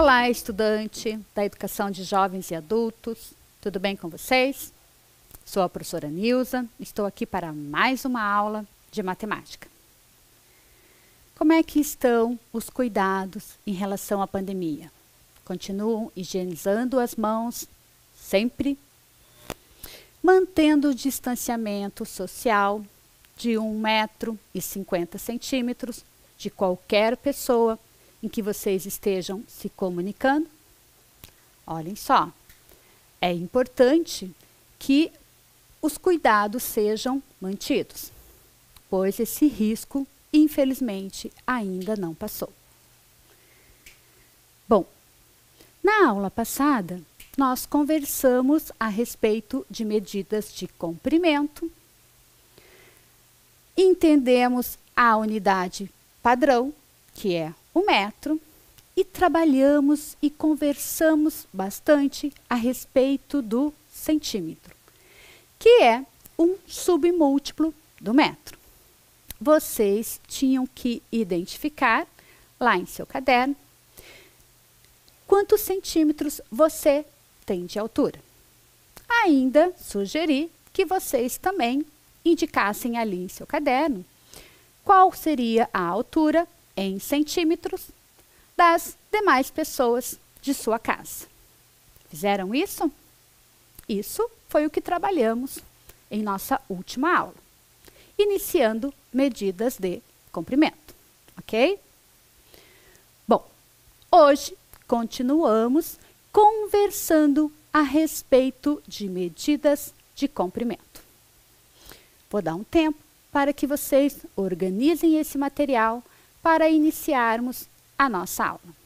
Olá, estudante da Educação de Jovens e Adultos, tudo bem com vocês? Sou a professora Nilza, estou aqui para mais uma aula de matemática. Como é que estão os cuidados em relação à pandemia? Continuam higienizando as mãos sempre, mantendo o distanciamento social de 1,50 m de qualquer pessoa em que vocês estejam se comunicando? Olhem só, é importante que os cuidados sejam mantidos, pois esse risco, infelizmente, ainda não passou. Bom, na aula passada, nós conversamos a respeito de medidas de comprimento, entendemos a unidade padrão, que é o metro, e trabalhamos e conversamos bastante a respeito do centímetro, que é um submúltiplo do metro. Vocês tinham que identificar lá em seu caderno quantos centímetros você tem de altura. Ainda sugeri que vocês também indicassem ali em seu caderno qual seria a altura em centímetros das demais pessoas de sua casa. Fizeram isso? Isso foi o que trabalhamos em nossa última aula, iniciando medidas de comprimento, ok? Bom, hoje continuamos conversando a respeito de medidas de comprimento. Vou dar um tempo para que vocês organizem esse material para iniciarmos a nossa aula.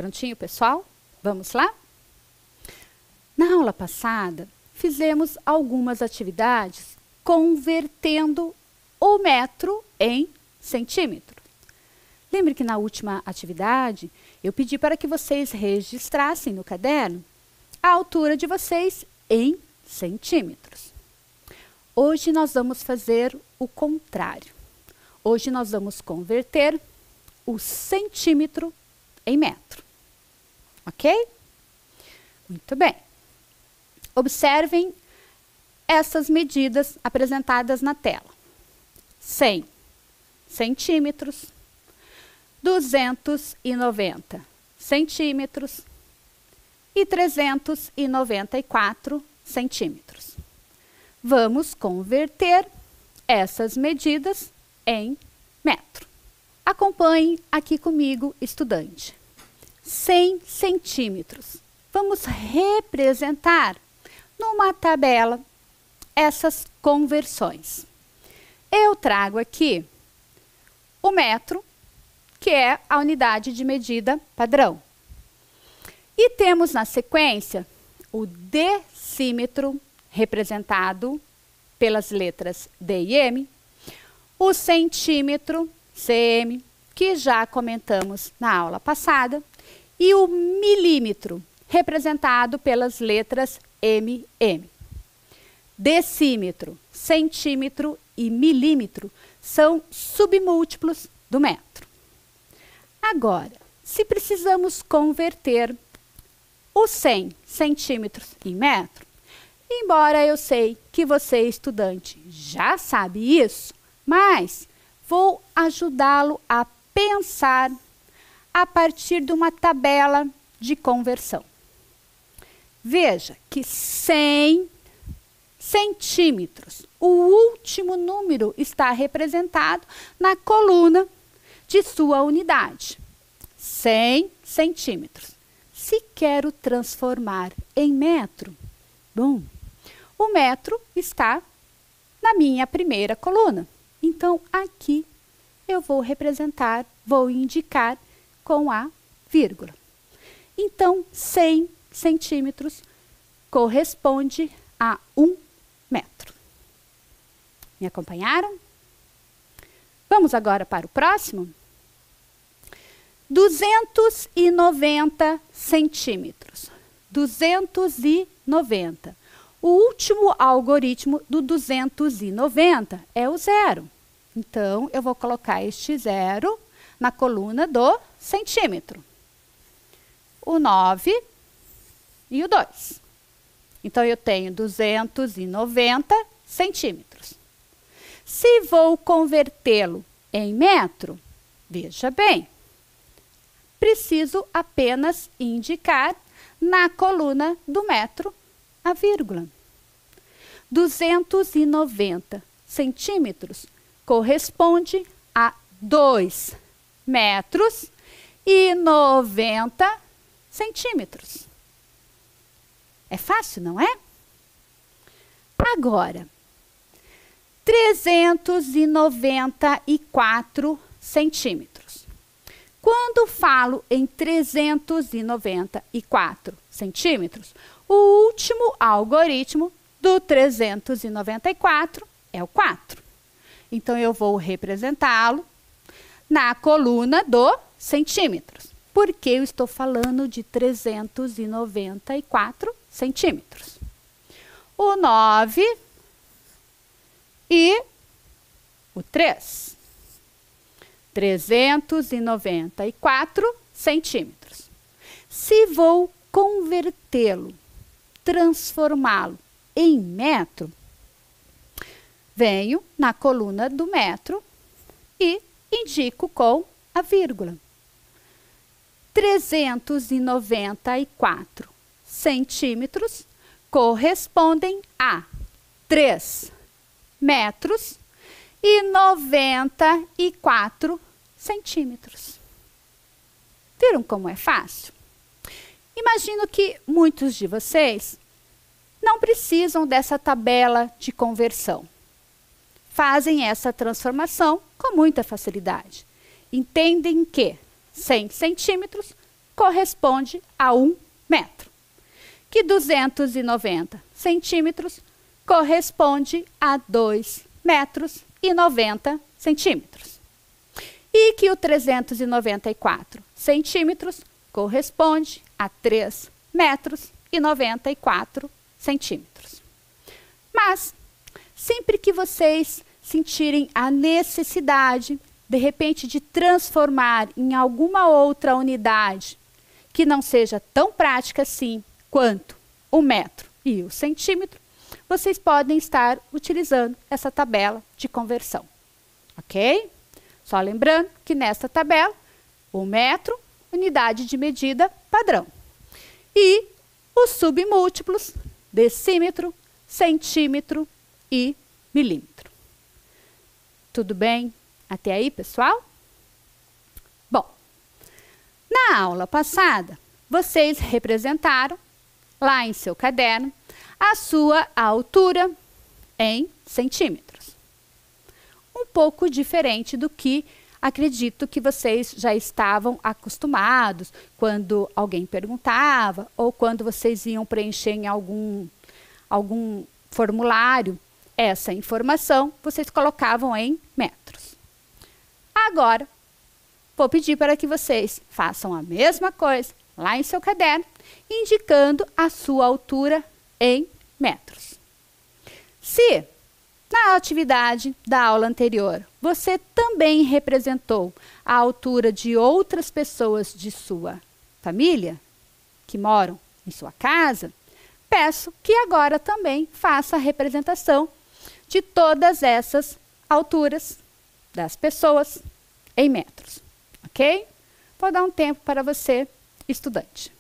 Prontinho, pessoal? Vamos lá? Na aula passada, fizemos algumas atividades convertendo o metro em centímetro. Lembre que na última atividade, eu pedi para que vocês registrassem no caderno a altura de vocês em centímetros. Hoje nós vamos fazer o contrário. Hoje nós vamos converter o centímetro em metro. Ok? Muito bem. Observem essas medidas apresentadas na tela. 100 centímetros, 290 centímetros e 394 centímetros. Vamos converter essas medidas em metro. Acompanhe aqui comigo, estudante. 100 centímetros. Vamos representar numa tabela essas conversões. Eu trago aqui o metro, que é a unidade de medida padrão. E temos na sequência o decímetro, representado pelas letras D e M, o centímetro, CM, que já comentamos na aula passada, e o milímetro, representado pelas letras MM. Decímetro, centímetro e milímetro são submúltiplos do metro. Agora, se precisamos converter os 100 centímetros em metro, embora eu sei que você, estudante, já sabe isso, mas vou ajudá-lo a pensar a partir de uma tabela de conversão. Veja que 100 centímetros, o último número está representado na coluna de sua unidade. 100 centímetros. Se quero transformar em metro, bom, o metro está na minha primeira coluna. Então, aqui eu vou representar, vou indicar com a vírgula. Então, 100 centímetros corresponde a 1 metro. Me acompanharam? Vamos agora para o próximo? 290 centímetros. 290. O último algoritmo do 290 é o zero. Então, eu vou colocar este zero na coluna do centímetro. O 9 e o 2. Então, eu tenho 290 centímetros. Se vou convertê-lo em metro, veja bem, preciso apenas indicar na coluna do metro a vírgula. 290 centímetros corresponde a 2 metros e 90 centímetros. É fácil, não é? Agora, 394 centímetros. Quando falo em 394 centímetros, o último algoritmo do 394 é o 4. Então, eu vou representá-lo na coluna do centímetros, porque eu estou falando de 394 centímetros. O 9 e o 3. 394 centímetros. Se vou convertê-lo, transformá-lo em metro, venho na coluna do metro e indico com a vírgula. 394 centímetros correspondem a 3 metros e 94 centímetros. Viram como é fácil? Imagino que muitos de vocês não precisam dessa tabela de conversão. Fazem essa transformação com muita facilidade. Entendem que 100 centímetros corresponde a 1 metro. Que 290 centímetros corresponde a 2 metros e 90 centímetros. E que o 394 centímetros corresponde a 3 metros e 94 centímetros. Mas, sempre que vocês sentirem a necessidade, de repente, de transformar em alguma outra unidade que não seja tão prática assim quanto o metro e o centímetro, vocês podem estar utilizando essa tabela de conversão, ok? Só lembrando que nesta tabela, o metro, unidade de medida padrão. E os submúltiplos, decímetro, centímetro e milímetro. Tudo bem até aí, pessoal? Bom, na Na aula passada, vocês representaram, lá em seu caderno, a sua altura em centímetros. Um pouco diferente do que acredito que vocês já estavam acostumados quando alguém perguntava ou quando vocês iam preencher em algum formulário essa informação, vocês colocavam em metros. Agora, vou pedir para que vocês façam a mesma coisa lá em seu caderno, indicando a sua altura em metros. Se na atividade da aula anterior você também representou a altura de outras pessoas de sua família, que moram em sua casa, peço que agora também faça a representação de todas essas alturas das pessoas em metros, ok? Vou dar um tempo para você, estudante.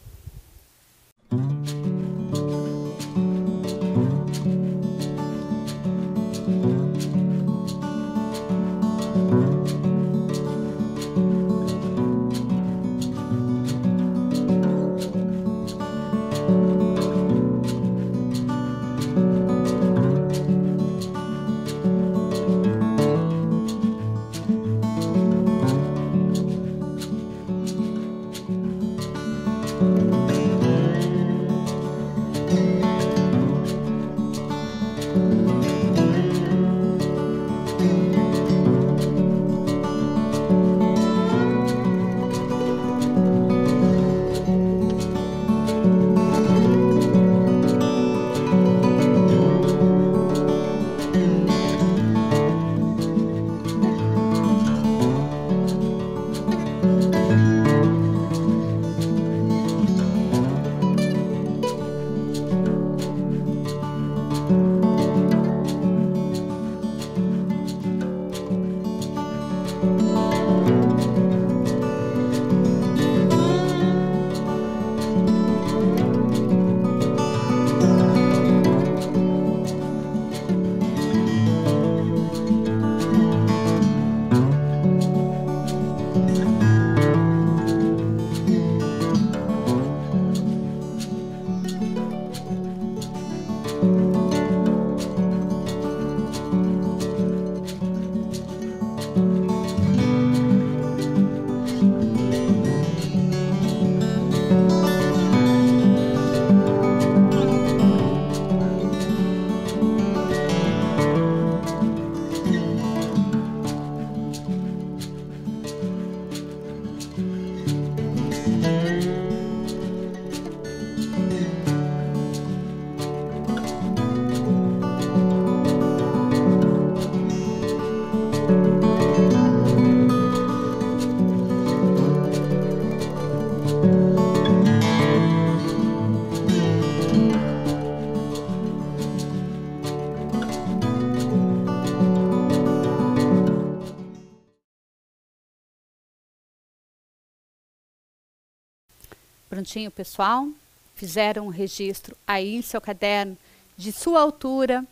Prontinho, pessoal? Fizeram um registro aí em seu caderno de sua altura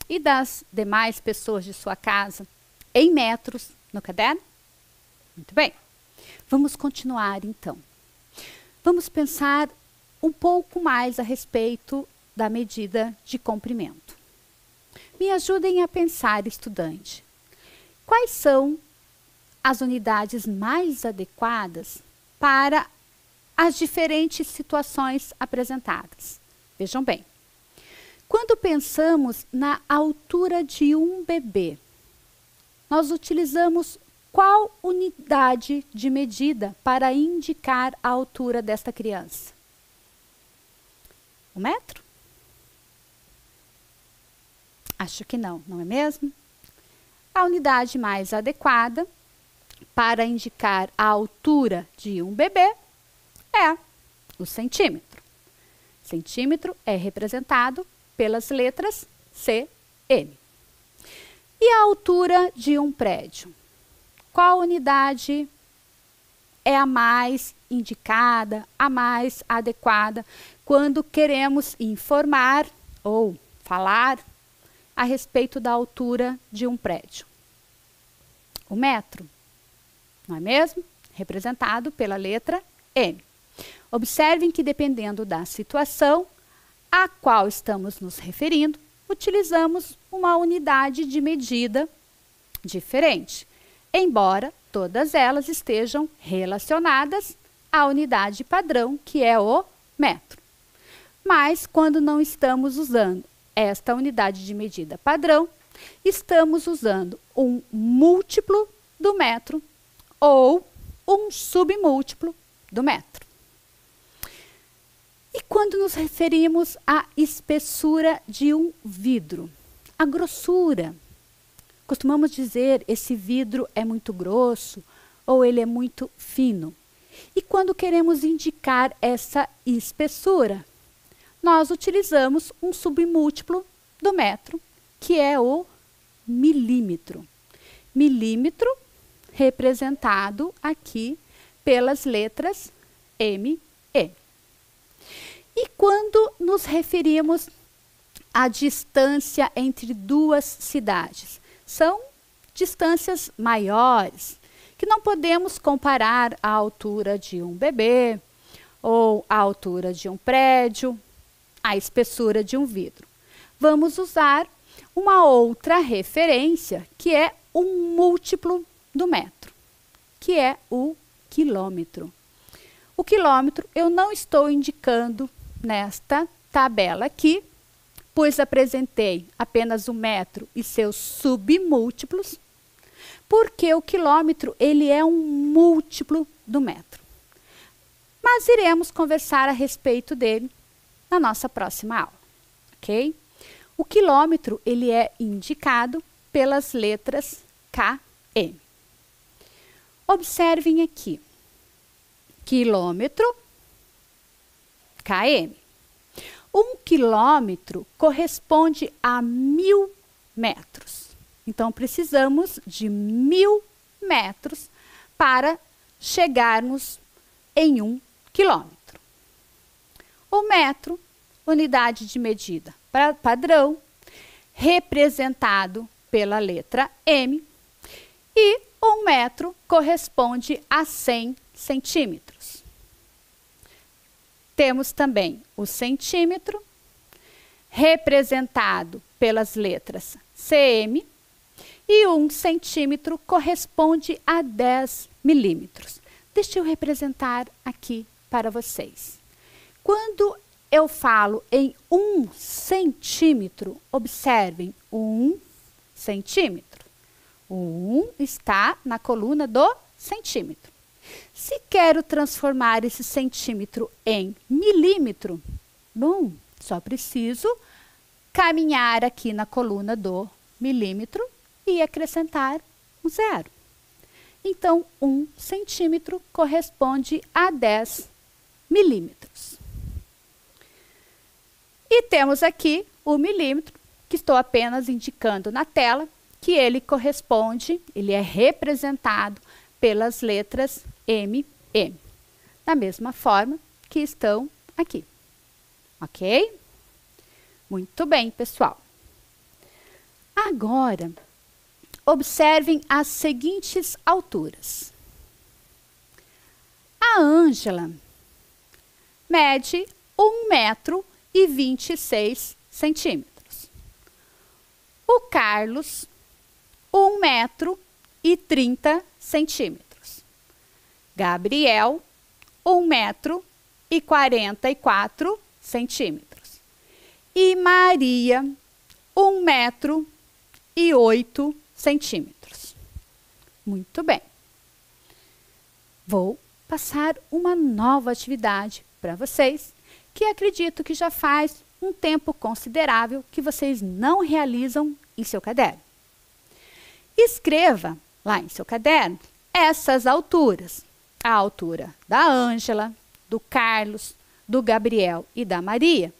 e das demais pessoas de sua casa em metros no caderno? Muito bem. Vamos continuar, então. Vamos pensar um pouco mais a respeito da medida de comprimento. Me ajudem a pensar, estudante. Quais são as unidades mais adequadas para as diferentes situações apresentadas? Vejam bem, quando pensamos na altura de um bebê, nós utilizamos qual unidade de medida para indicar a altura desta criança? O metro? Acho que não, não é mesmo? A unidade mais adequada para indicar a altura de um bebê é o centímetro. Centímetro é representado pelas letras C, M. E a altura de um prédio? Qual unidade é a mais indicada, a mais adequada, quando queremos informar ou falar a respeito da altura de um prédio? O metro, não é mesmo? Representado pela letra km. Observem que, dependendo da situação a qual estamos nos referindo, utilizamos uma unidade de medida diferente, embora todas elas estejam relacionadas à unidade padrão, que é o metro. Mas, quando não estamos usando esta unidade de medida padrão, estamos usando um múltiplo do metro ou um submúltiplo do metro. E quando nos referimos à espessura de um vidro, a grossura, costumamos dizer esse vidro é muito grosso ou ele é muito fino. E quando queremos indicar essa espessura, nós utilizamos um submúltiplo do metro, que é o milímetro. Milímetro representado aqui pelas letras M, E. E quando nos referimos à distância entre duas cidades, são distâncias maiores, que não podemos comparar a altura de um bebê, ou a altura de um prédio, a espessura de um vidro. Vamos usar uma outra referência, que é um múltiplo do metro, que é o quilômetro. O quilômetro eu não estou indicando nesta tabela aqui, pois apresentei apenas o metro e seus submúltiplos, porque o quilômetro ele é um múltiplo do metro. Mas iremos conversar a respeito dele na nossa próxima aula, ok? O quilômetro ele é indicado pelas letras km. Observem aqui, quilômetro, km. Um quilômetro corresponde a 1000 metros. Então, precisamos de 1000 metros para chegarmos em 1 quilômetro. O metro, unidade de medida padrão, representado pela letra M, e 1 metro corresponde a 100 centímetros. Temos também o centímetro, representado pelas letras cm, e 1 centímetro corresponde a 10 milímetros. Deixa eu representar aqui para vocês. Quando eu falo em 1 centímetro, observem, 1 centímetro. O 1 está na coluna do centímetro. Se quero transformar esse centímetro em milímetro, bom, só preciso caminhar aqui na coluna do milímetro e acrescentar um zero. Então, 1 centímetro corresponde a 10 milímetros. E temos aqui o milímetro, que estou apenas indicando na tela, que ele corresponde, ele é representado pelas letras M, M, da mesma forma que estão aqui. Ok? Muito bem, pessoal. Agora, observem as seguintes alturas. A Ângela mede 1,26 centímetros. O Carlos, 1,30 centímetros. Gabriel, 1,44 centímetros. E Maria, 1,08 centímetros. Muito bem. Vou passar uma nova atividade para vocês, que acredito que já faz um tempo considerável que vocês não realizam em seu caderno. Escreva lá em seu caderno essas alturas. A altura da Ângela, do Carlos, do Gabriel e da Maria,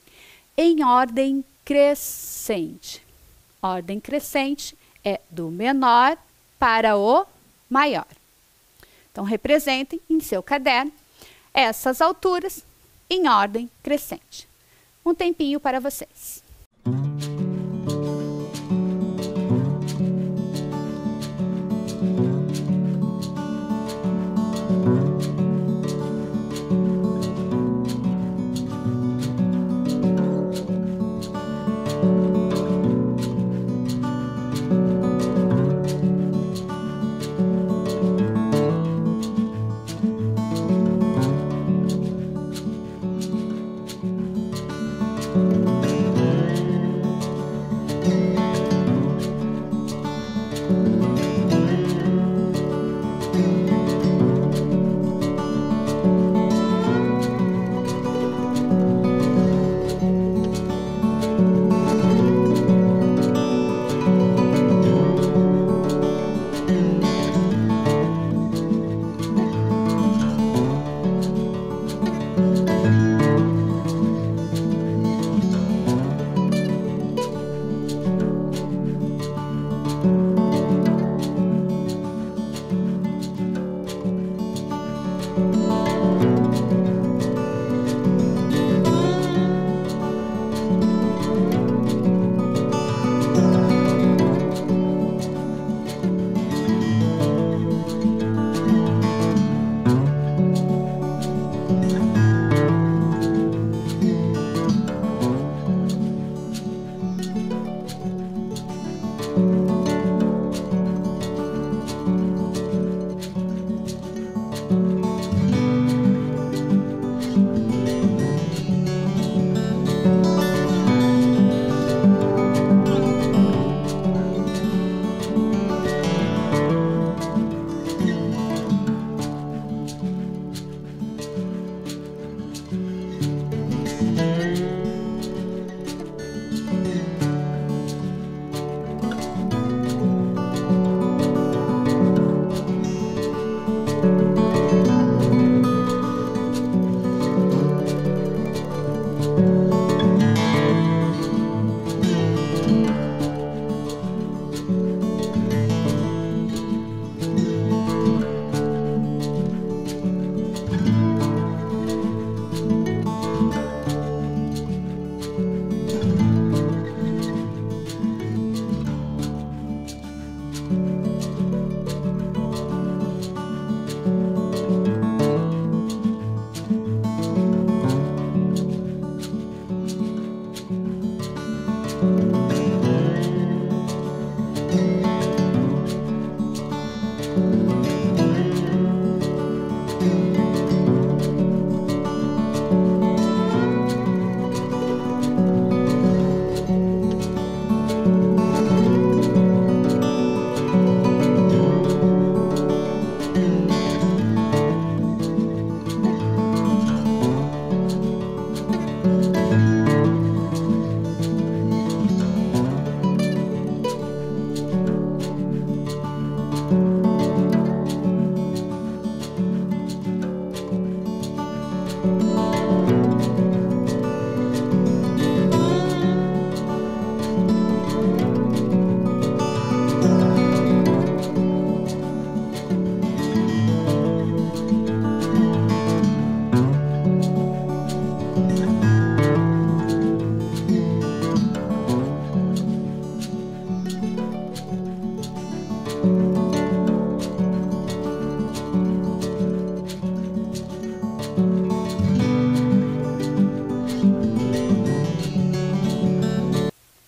em ordem crescente. Ordem crescente é do menor para o maior. Então, representem em seu caderno essas alturas em ordem crescente. Um tempinho para vocês.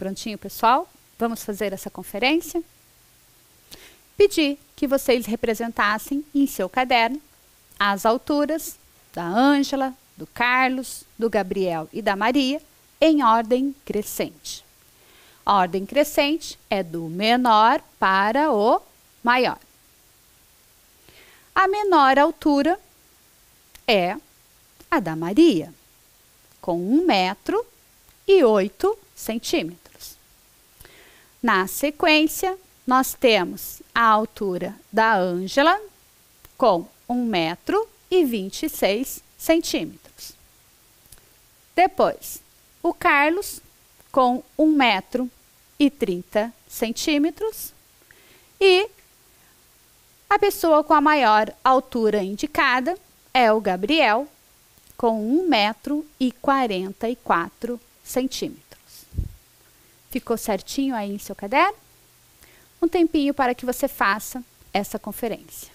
Prontinho, pessoal? Vamos fazer essa conferência? Pedi que vocês representassem em seu caderno as alturas da Ângela, do Carlos, do Gabriel e da Maria em ordem crescente. A ordem crescente é do menor para o maior. A menor altura é a da Maria, com 1,08 m. Na sequência, nós temos a altura da Ângela, com 1,26 m. Depois, o Carlos, com 1,30 m. E a pessoa com a maior altura indicada é o Gabriel, com 1,44 m. Ficou certinho aí em seu caderno? Um tempinho para que você faça essa conferência.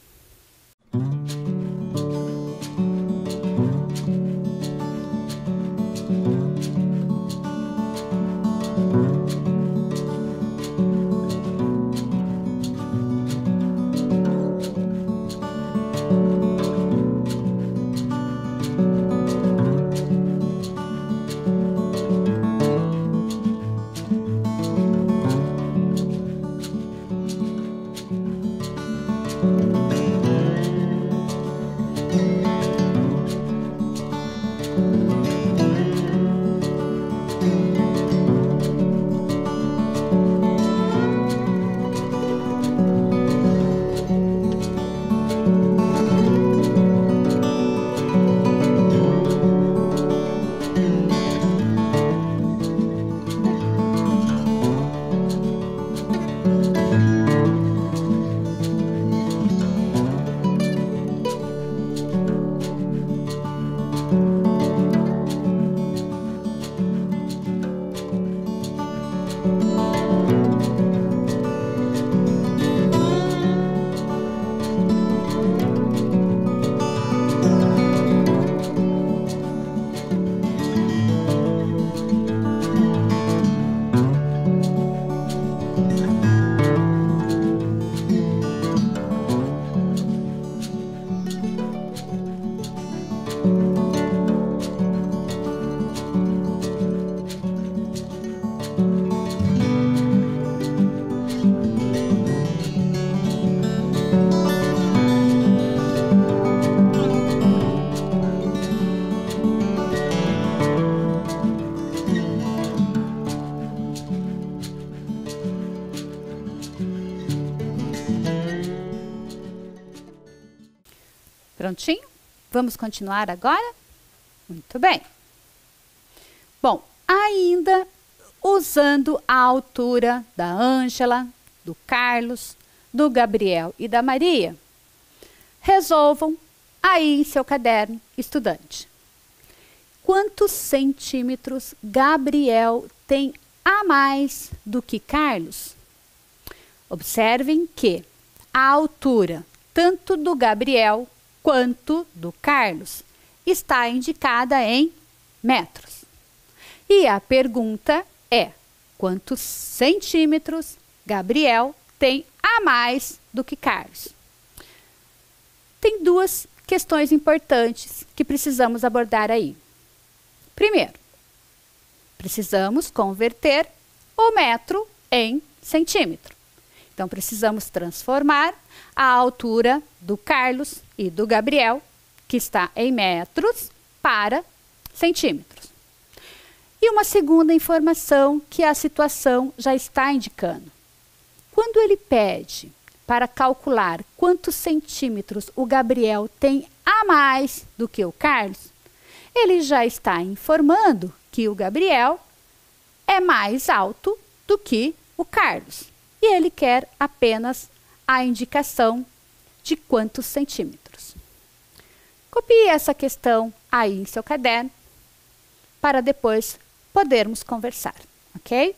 Prontinho? Vamos continuar agora? Muito bem. Bom, ainda usando a altura da Ângela, do Carlos, do Gabriel e da Maria, resolvam aí em seu caderno, estudante. Quantos centímetros Gabriel tem a mais do que Carlos? Observem que a altura tanto do Gabriel quanto do Carlos está indicada em metros. E a pergunta é: quantos centímetros Gabriel tem a mais do que Carlos? Tem duas questões importantes que precisamos abordar aí. Primeiro, precisamos converter o metro em centímetro. Então, precisamos transformar a altura do Carlos e do Gabriel, que está em metros, para centímetros. E uma segunda informação que a situação já está indicando. Quando ele pede para calcular quantos centímetros o Gabriel tem a mais do que o Carlos, ele já está informando que o Gabriel é mais alto do que o Carlos. E ele quer apenas a indicação de quantos centímetros. Copie essa questão aí em seu caderno para depois podermos conversar, ok?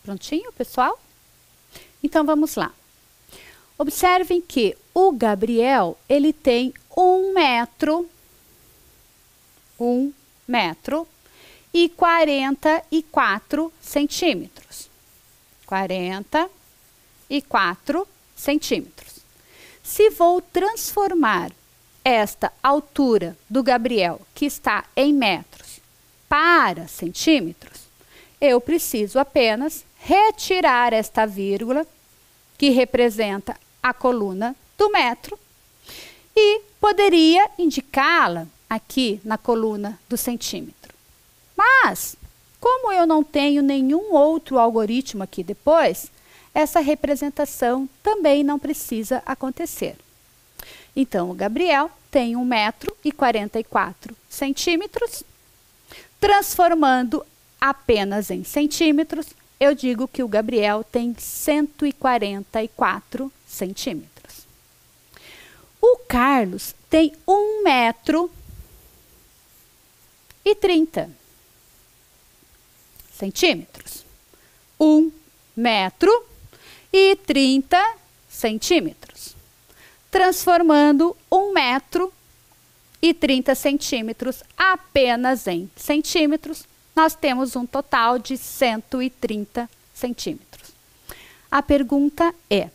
Prontinho, pessoal? Então, vamos lá. Observem que o Gabriel, ele tem 1 metro e 44 centímetros. 44 centímetros. Se vou transformar esta altura do Gabriel, que está em metros, para centímetros, eu preciso apenas retirar esta vírgula, que representa a coluna do metro, e poderia indicá-la aqui na coluna do centímetro. Mas, como eu não tenho nenhum outro algoritmo aqui depois, essa representação também não precisa acontecer. Então, o Gabriel tem 1 metro e 44 centímetros. Transformando apenas em centímetros, eu digo que o Gabriel tem 144 centímetros. O Carlos tem 1 metro e 30 centímetros. 1 metro e 30 centímetros. Transformando 1 metro e 30 centímetros apenas em centímetros, nós temos um total de 130 centímetros. A pergunta é: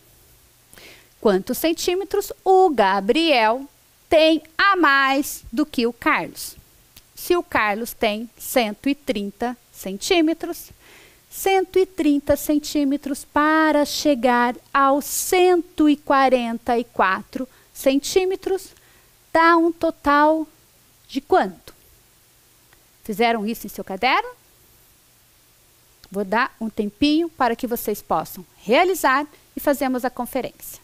quantos centímetros o Gabriel tem a mais do que o Carlos? Se o Carlos tem 130 centímetros, 130 centímetros para chegar aos 144 centímetros, dá um total de quanto? Fizeram isso em seu caderno? Vou dar um tempinho para que vocês possam realizar e fazemos a conferência.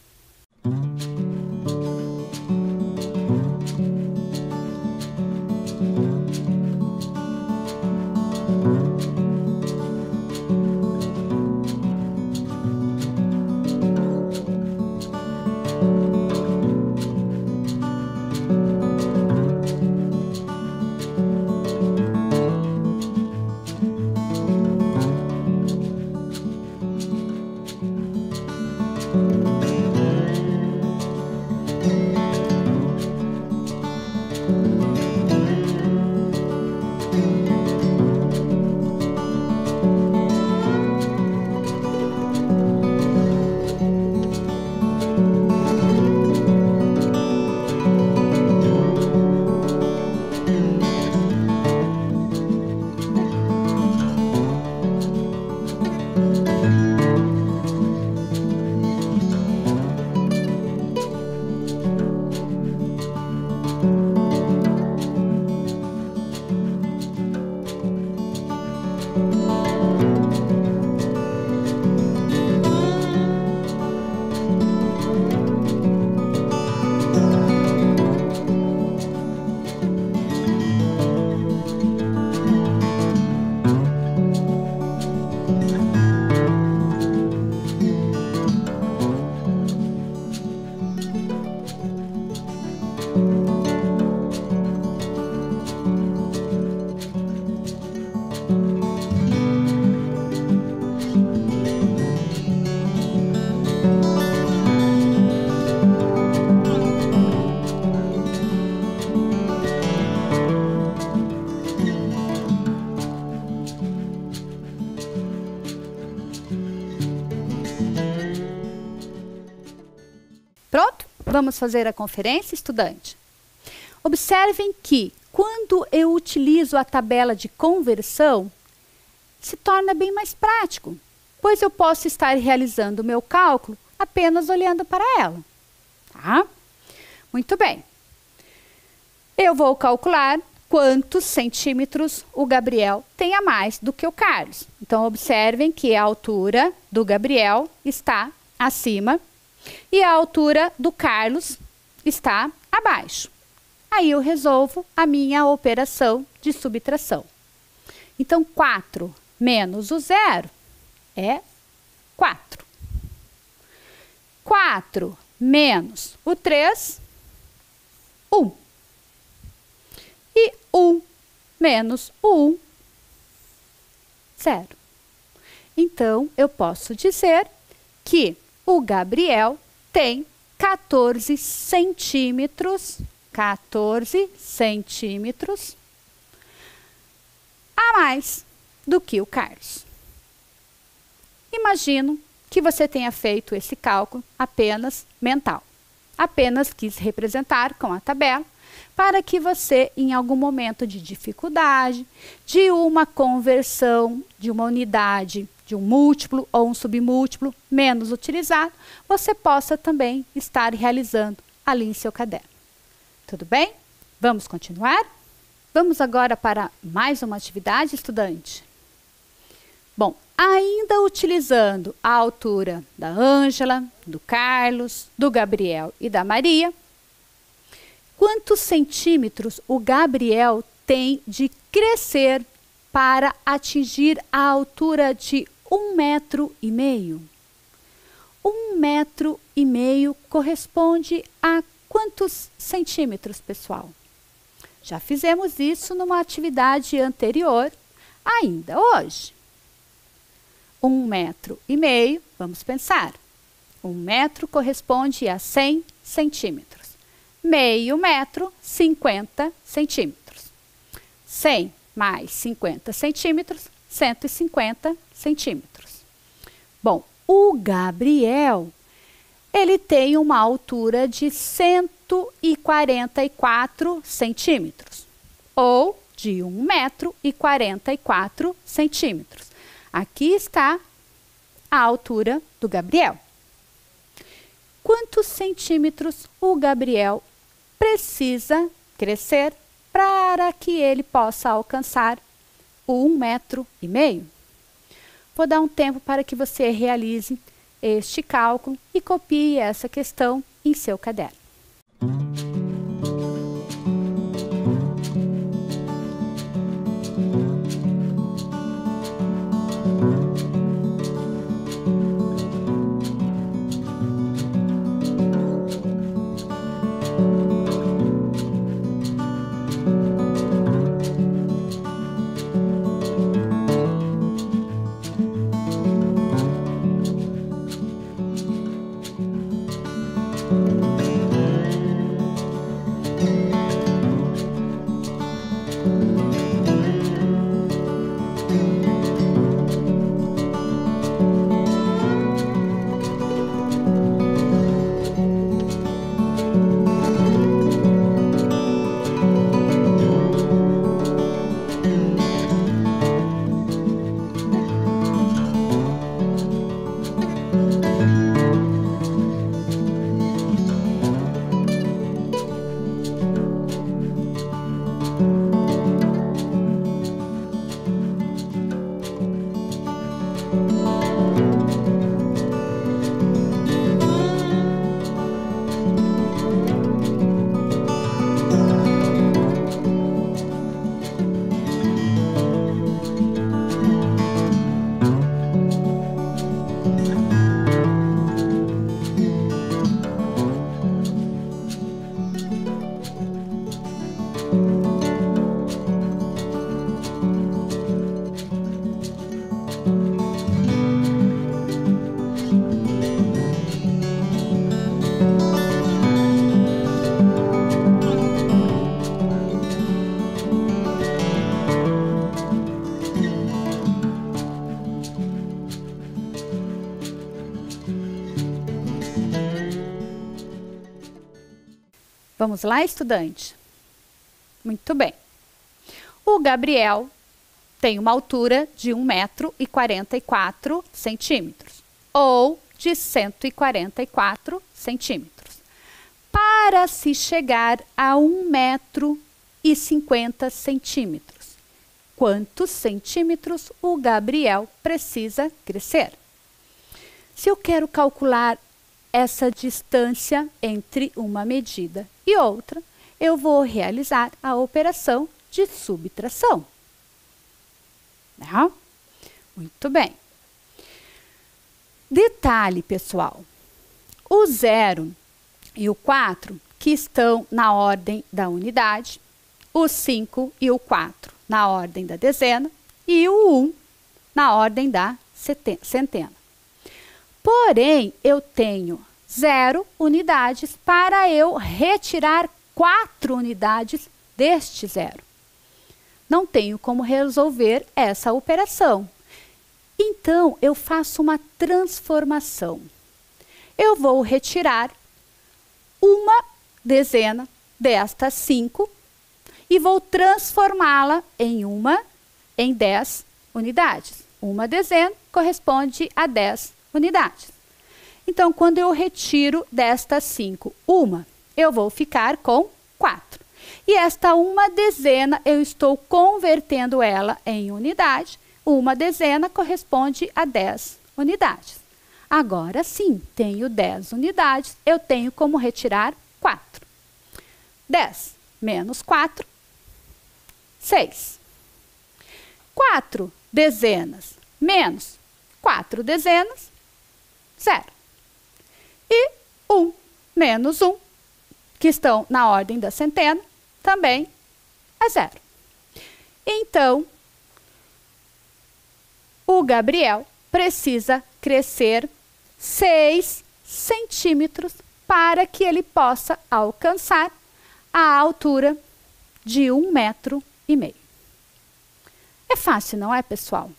Vamos fazer a conferência, estudante? Observem que, quando eu utilizo a tabela de conversão, se torna bem mais prático, pois eu posso estar realizando o meu cálculo apenas olhando para ela. Tá? Muito bem. Eu vou calcular quantos centímetros o Gabriel tem a mais do que o Carlos. Então, observem que a altura do Gabriel está acima e a altura do Carlos está abaixo. Aí eu resolvo a minha operação de subtração. Então, 4 menos o 0 é 4. 4 menos o 3, 1. E 1 menos o 1, 0. Então, eu posso dizer que o Gabriel tem 14 centímetros a mais do que o Carlos. Imagino que você tenha feito esse cálculo apenas mental. Apenas quis representar com a tabela para que você, em algum momento de dificuldade, de uma conversão de uma unidade, de um múltiplo ou um submúltiplo menos utilizado, você possa também estar realizando ali em seu caderno. Tudo bem? Vamos continuar? Vamos agora para mais uma atividade, estudante? Bom, ainda utilizando a altura da Ângela, do Carlos, do Gabriel e da Maria, quantos centímetros o Gabriel tem de crescer para atingir a altura de 1,5 metro? 1,5 metro corresponde a quantos centímetros, pessoal? Já fizemos isso numa atividade anterior, ainda hoje. 1,5 metro, vamos pensar. 1 metro corresponde a 100 centímetros. Meio metro, 50 centímetros. 100 mais 50 centímetros, 150 centímetros. Bom, o Gabriel, ele tem uma altura de 144 centímetros, ou de 1,44 metro. Aqui está a altura do Gabriel. Quantos centímetros o Gabriel precisa crescer para que ele possa alcançar o 1,5 metro? Vou dar um tempo para que você realize este cálculo e copie essa questão em seu caderno. Vamos lá, estudante? Muito bem. O Gabriel tem uma altura de 1,44 m, ou de 144 centímetros. Para se chegar a 1,50 m, quantos centímetros o Gabriel precisa crescer? Se eu quero calcular essa distância entre uma medida e outra, eu vou realizar a operação de subtração. Né? Muito bem. Detalhe, pessoal. O 0 e o 4, que estão na ordem da unidade, o 5 e o 4 na ordem da dezena e o 1 na ordem da centena. Porém, eu tenho 0 unidades para eu retirar 4 unidades deste 0. Não tenho como resolver essa operação. Então, eu faço uma transformação. Eu vou retirar uma dezena desta 5 e vou transformá-la em 10 unidades. Uma dezena corresponde a 10 unidades. Então, quando eu retiro desta 5 uma, eu vou ficar com 4. E esta uma dezena, eu estou convertendo ela em unidade. Uma dezena corresponde a 10 unidades. Agora sim, tenho 10 unidades, eu tenho como retirar 4. 10 menos 4, 6. 4 dezenas menos 4 dezenas, 0. E 1 menos 1, que estão na ordem da centena, também é 0. Então, o Gabriel precisa crescer 6 centímetros para que ele possa alcançar a altura de 1,5 m. É fácil, não é, pessoal?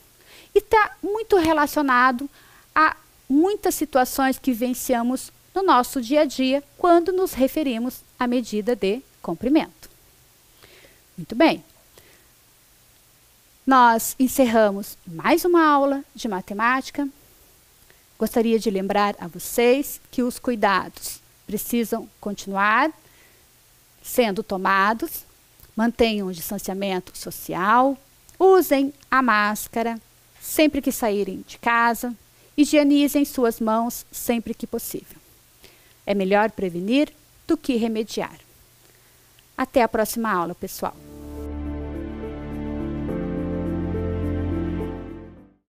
E está muito relacionado a muitas situações que vivenciamos no nosso dia a dia quando nos referimos à medida de comprimento. Muito bem. Nós encerramos mais uma aula de matemática. Gostaria de lembrar a vocês que os cuidados precisam continuar sendo tomados. Mantenham o distanciamento social, usem a máscara sempre que saírem de casa, higienizem suas mãos sempre que possível. É melhor prevenir do que remediar. Até a próxima aula, pessoal.